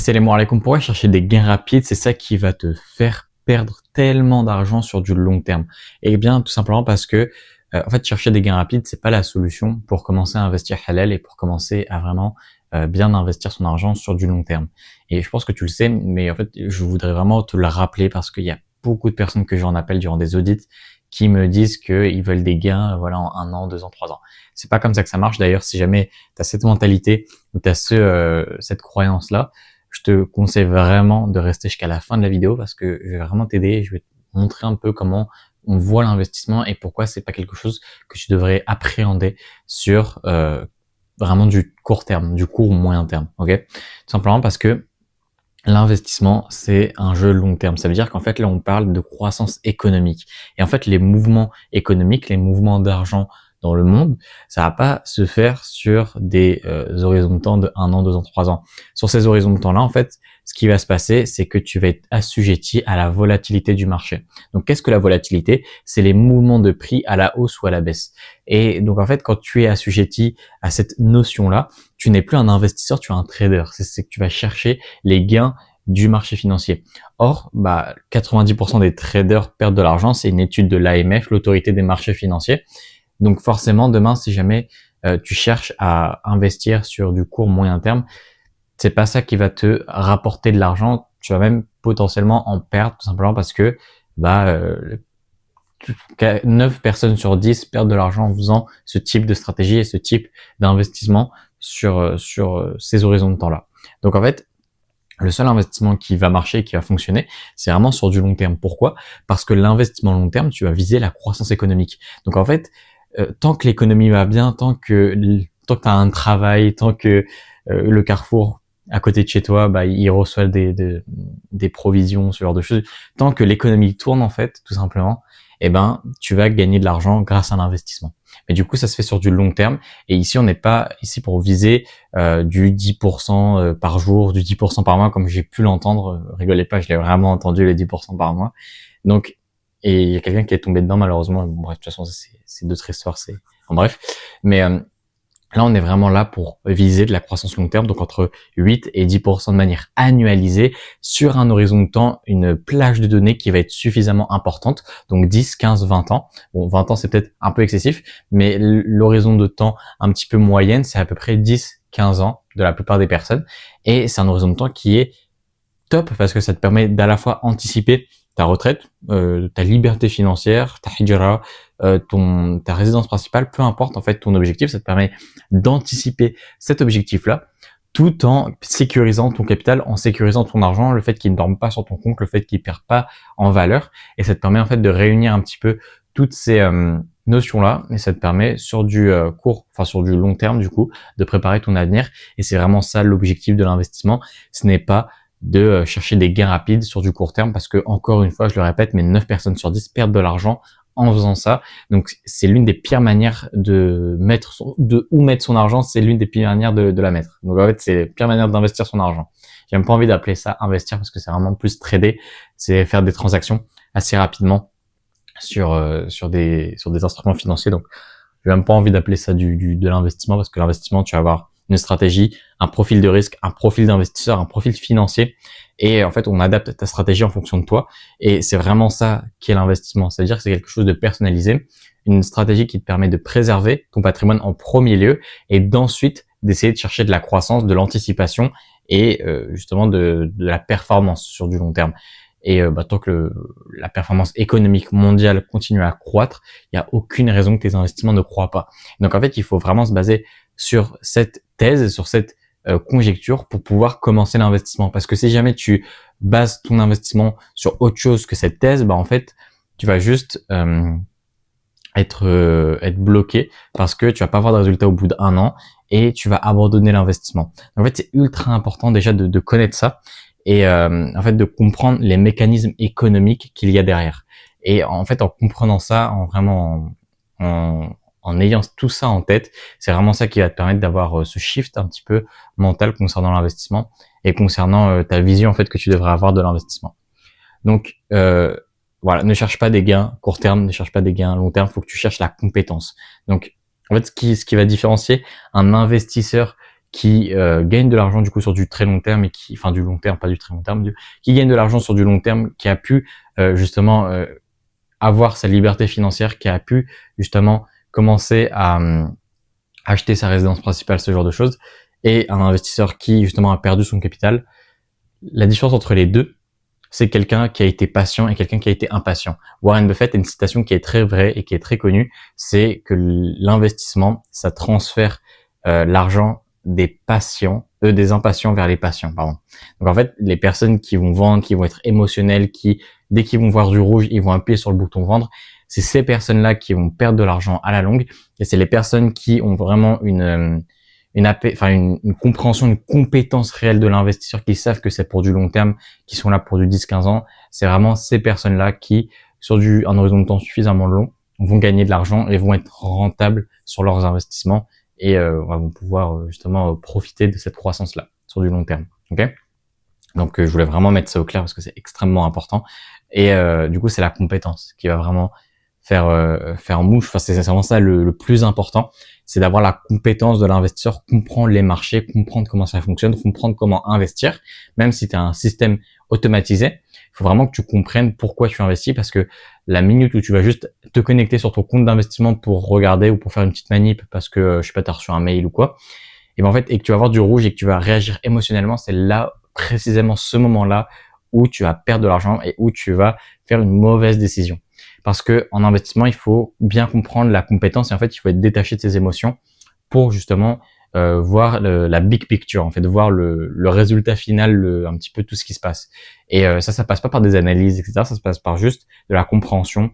Assalamu alaikum. Pourquoi chercher des gains rapides? C'est ça qui va te faire perdre tellement d'argent sur du long terme. Eh bien, tout simplement parce que, en fait, chercher des gains rapides, c'est pas la solution pour commencer à investir halal et pour commencer à vraiment bien investir son argent sur du long terme. Et je pense que tu le sais, mais en fait, je voudrais vraiment te le rappeler parce qu'il y a beaucoup de personnes que j'en appelle durant des audits qui me disent qu'ils veulent des gains, voilà, en 1 an, 2 ans, 3 ans. C'est pas comme ça que ça marche. D'ailleurs, si jamais tu as cette mentalité ou tu as cette croyance-là, je te conseille vraiment de rester jusqu'à la fin de la vidéo parce que je vais vraiment t'aider. Je vais te montrer un peu comment on voit l'investissement et pourquoi c'est pas quelque chose que tu devrais appréhender sur vraiment du court terme, du court ou moyen terme. Ok, tout simplement parce que l'investissement, c'est un jeu long terme. Ça veut dire qu'en fait, là, on parle de croissance économique. Et en fait, les mouvements économiques, les mouvements d'argent dans le monde, ça va pas se faire sur des horizons de temps de 1 an, 2 ans, 3 ans. Sur ces horizons de temps-là, en fait, ce qui va se passer, c'est que tu vas être assujetti à la volatilité du marché. Donc, qu'est-ce que la volatilité? C'est les mouvements de prix à la hausse ou à la baisse. Et donc, en fait, quand tu es assujetti à cette notion-là, tu n'es plus un investisseur, tu es un trader. C'est que tu vas chercher les gains du marché financier. Or, 90% des traders perdent de l'argent. C'est une étude de l'AMF, l'autorité des marchés financiers. Donc forcément, demain, si jamais tu cherches à investir sur du court moyen terme, c'est pas ça qui va te rapporter de l'argent. Tu vas même potentiellement en perdre, tout simplement parce que 9 personnes sur 10 perdent de l'argent en faisant ce type de stratégie et ce type d'investissement sur ces horizons de temps-là. Donc en fait, le seul investissement qui va marcher, qui va fonctionner, c'est vraiment sur du long terme. Pourquoi? Parce que l'investissement long terme, tu vas viser la croissance économique. Donc en fait, tant que l'économie va bien, tant que tu as un travail, tant que le Carrefour à côté de chez toi, il reçoit des provisions, ce genre de choses, tant que l'économie tourne en fait, tout simplement, tu vas gagner de l'argent grâce à l'investissement. Mais du coup, ça se fait sur du long terme. Et ici, on n'est pas ici pour viser du 10% par jour, du 10% par mois, comme j'ai pu l'entendre. Rigolez pas, je l'ai vraiment entendu, les 10% par mois. Donc, et il y a quelqu'un qui est tombé dedans, malheureusement. Bon, bref, de toute façon, c'est d'autres histoires, bref. Mais là, on est vraiment là pour viser de la croissance long terme, donc entre 8 et 10% de manière annualisée sur un horizon de temps, une plage de données qui va être suffisamment importante, donc 10, 15, 20 ans. Bon, 20 ans, c'est peut-être un peu excessif, mais l'horizon de temps un petit peu moyenne, c'est à peu près 10, 15 ans de la plupart des personnes. Et c'est un horizon de temps qui est top parce que ça te permet d'à la fois anticiper ta retraite, ta liberté financière, ta hijra, ta résidence principale, peu importe en fait ton objectif, ça te permet d'anticiper cet objectif-là tout en sécurisant ton capital, en sécurisant ton argent, le fait qu'il ne dorme pas sur ton compte, le fait qu'il ne perd pas en valeur, et ça te permet en fait de réunir un petit peu toutes ces notions-là, et ça te permet sur du sur du long terme du coup, de préparer ton avenir, et c'est vraiment ça l'objectif de l'investissement. Ce n'est pas de chercher des gains rapides sur du court terme parce que, encore une fois, je le répète, mais 9 personnes sur 10 perdent de l'argent en faisant ça. Donc, c'est l'une des pires manières de mettre où mettre son argent, c'est l'une des pires manières de la mettre. Donc, en fait, c'est la pire manière d'investir son argent. J'ai même pas envie d'appeler ça investir parce que c'est vraiment plus trader, c'est faire des transactions assez rapidement sur des instruments financiers. Donc, j'ai même pas envie d'appeler ça de l'investissement parce que l'investissement, tu vas avoir une stratégie, un profil de risque, un profil d'investisseur, un profil financier. Et en fait, on adapte ta stratégie en fonction de toi. Et c'est vraiment ça qui est l'investissement. C'est-à-dire que c'est quelque chose de personnalisé, une stratégie qui te permet de préserver ton patrimoine en premier lieu et d'ensuite d'essayer de chercher de la croissance, de l'anticipation et justement de la performance sur du long terme. Et tant que la performance économique mondiale continue à croître, il n'y a aucune raison que tes investissements ne croient pas. Donc en fait, il faut vraiment se baser sur cette thèse, sur cette conjecture pour pouvoir commencer l'investissement. Parce que si jamais tu bases ton investissement sur autre chose que cette thèse, en fait, tu vas juste être bloqué parce que tu vas pas avoir de résultat au bout d'1 an et tu vas abandonner l'investissement. En fait, c'est ultra important déjà de connaître ça et en fait de comprendre les mécanismes économiques qu'il y a derrière. Et en fait, en comprenant ça, en ayant tout ça en tête, c'est vraiment ça qui va te permettre d'avoir ce shift un petit peu mental concernant l'investissement et concernant ta vision en fait que tu devrais avoir de l'investissement. Donc voilà, ne cherche pas des gains court terme, ne cherche pas des gains long terme, il faut que tu cherches la compétence. Donc en fait, ce qui va différencier un investisseur qui gagne de l'argent du coup sur du très long terme et qui, enfin du long terme, pas du très long terme, qui gagne de l'argent sur du long terme, qui a pu justement avoir sa liberté financière, qui a pu justement commencer à acheter sa résidence principale, ce genre de choses, et un investisseur qui justement a perdu son capital. La différence entre les deux, c'est quelqu'un qui a été patient et quelqu'un qui a été impatient. Warren Buffett a une citation qui est très vraie et qui est très connue, c'est que l'investissement, ça transfère l'argent des impatients vers les patients, pardon. Donc en fait, les personnes qui vont vendre, qui vont être émotionnelles, qui dès qu'ils vont voir du rouge, ils vont appuyer sur le bouton vendre, c'est ces personnes-là qui vont perdre de l'argent à la longue, et c'est les personnes qui ont vraiment une compréhension, une compétence réelle de l'investisseur, qui savent que c'est pour du long terme, qui sont là pour du 10-15 ans. C'est vraiment ces personnes-là qui, sur un horizon de temps suffisamment long, vont gagner de l'argent et vont être rentables sur leurs investissements et vont pouvoir justement profiter de cette croissance-là sur du long terme. Ok ? Donc je voulais vraiment mettre ça au clair parce que c'est extrêmement important. Et du coup, c'est la compétence qui va vraiment faire mouche. Enfin, c'est vraiment ça le plus important, c'est d'avoir la compétence de l'investisseur, comprendre les marchés, comprendre comment ça fonctionne, comprendre comment investir. Même si tu as un système automatisé, il faut vraiment que tu comprennes pourquoi tu investis, parce que la minute où tu vas juste te connecter sur ton compte d'investissement pour regarder ou pour faire une petite manip parce que je sais pas, t'as reçu un mail ou quoi, et ben en fait, et que tu vas avoir du rouge et que tu vas réagir émotionnellement, c'est là précisément ce moment-là où tu vas perdre de l'argent et où tu vas faire une mauvaise décision. Parce que en investissement, il faut bien comprendre la compétence et en fait, il faut être détaché de ses émotions pour justement voir la big picture, en fait, voir le résultat final, un petit peu tout ce qui se passe. Et ça passe pas par des analyses, etc. Ça se passe par juste de la compréhension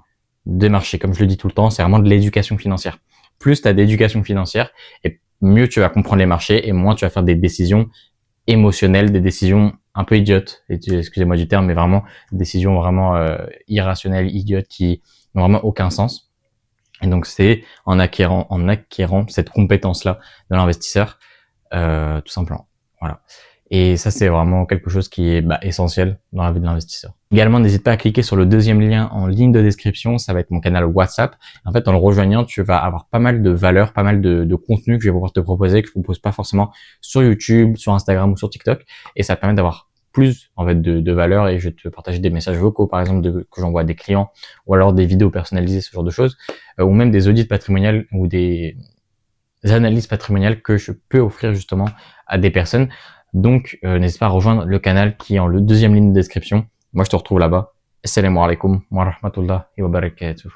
des marchés. Comme je le dis tout le temps, c'est vraiment de l'éducation financière. Plus tu as d'éducation financière, et mieux tu vas comprendre les marchés et moins tu vas faire des décisions émotionnelles, des décisions un peu idiotes, excusez-moi du terme, mais vraiment des décisions vraiment irrationnelles, idiotes, qui n'ont vraiment aucun sens. Et donc c'est en acquérant cette compétence-là de l'investisseur, tout simplement. Voilà. Et ça, c'est vraiment quelque chose qui est essentiel dans la vie de l'investisseur. Également, n'hésite pas à cliquer sur le deuxième lien en ligne de description. Ça va être mon canal WhatsApp. En fait, en le rejoignant, tu vas avoir pas mal de valeurs, pas mal de contenu que je vais pouvoir te proposer, que je ne propose pas forcément sur YouTube, sur Instagram ou sur TikTok. Et ça permet d'avoir plus en fait de valeur, et je vais te partager des messages vocaux par exemple que j'envoie à des clients, ou alors des vidéos personnalisées, ce genre de choses, ou même des audits patrimoniaux ou des analyses patrimoniales que je peux offrir justement à des personnes. Donc n'hésite pas à rejoindre le canal qui est en le deuxième ligne de description. Moi je te retrouve là-bas. Assalamu alaikum wa rahmatullahi wa barakatuh.